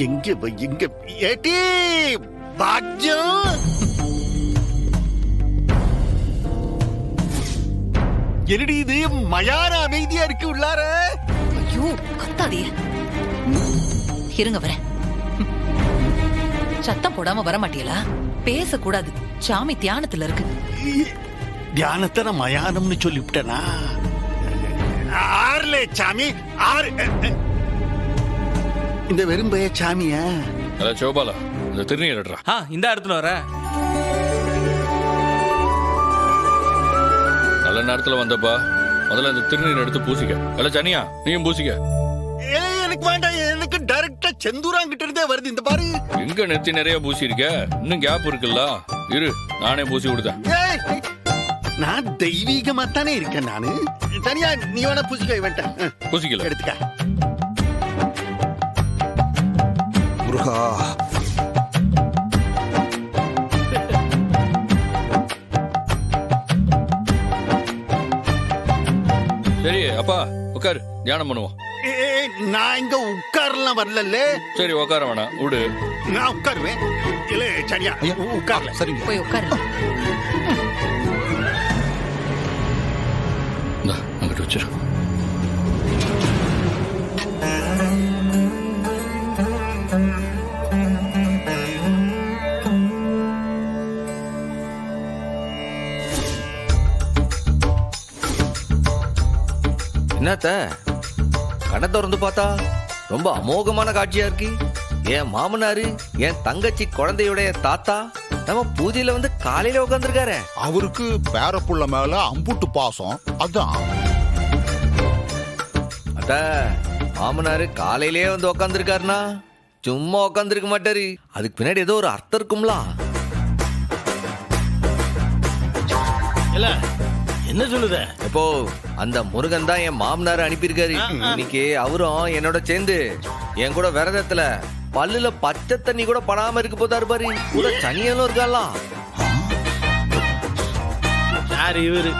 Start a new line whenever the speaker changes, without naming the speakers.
எங்க ஏட்டி பாக்யம் என்னடி இது மயான அமைதியா இருக்கு உள்ளார.
ஐயோ கத்தாதே, இருங்க வரேன். சத்தம் போடாம வர மாட்டீங்களா? பேசக்கூடாது, சாமி தியானத்துல இருக்கு.
தியானத்தை நான் மயானம்னு சொல்லிவிட்டேனா? ஆறுலே சாமி ஆறு. இந்த வெறும்பைய சாமிய
சிவபாலா இந்த திருநீர் எடுறா.
இந்த இடத்துல வர
நல்ல நேரத்துல வந்தப்பா. முதல்ல இந்த திருநீர் எடுத்து பூசிக்க. இல்ல சனியா நீயும் பூசிக்க.
எனக்கு வேண்டாம், எனக்கு டைரக்டா செந்தூராங்கிட்ட இருந்தே வருது. இந்த பாரு
எங்க நெத்தி நிறைய பூசி இருக்க, இன்னும் கேப் இருக்குல்ல. இரு நானே பூசி கொடுத்தேன்.
நான் தெய்வீகமா தானே இருக்கேன் நானு. தனியா நீ வேணா பூசிக்க வேண்டாம்.
பூசிக்கல
எடுத்துக்க.
முருகா
சரி அப்பா உட்காரு, தியானம் பண்ணுவோம்.
நான் இங்க உட்காரலாம் வரல.
சரி உட்கார வேணாம் விடு,
நான் உட்காருவேன். இல்ல சரியா உட்கார்ல.
சரிங்க.
போய் உட்காரு.
அங்கிட்டு வச்சிரு.
என்னத்த கண்ணை திறந்து பார்த்தா ரொம்ப அமோகமான காட்சியா இருக்கு. என் மாமனாரு என் தங்கச்சி குழந்தையுடைய தாத்தா நம்ம பூஜையில வந்து காலையில உட்காந்துருக்காரு.
அவருக்கு பேரப்புள்ள மேல அம்புட்டு பாசம். அதான்
அத்த மாமனாரு காலையிலே வந்து உட்காந்துருக்காருனா சும்மா உட்காந்துருக்க மாட்டாரு. அதுக்கு பின்னாடி ஏதோ ஒரு அர்த்தம் இருக்கும்ல.
என்ன சொல்லுத?
இப்போ அந்த முருகன் தான் என் மாமனார் அனுப்பியிருக்காரு. இன்னைக்கு அவரும் என்னோட சேர்ந்து என் கூட விரதத்துல பல்லுல பச்சை தண்ணி கூட படாம இருக்க போதாரு பாரு. கூட சனியெல்லாம் இருக்காலாம்.
யாரு இவரு?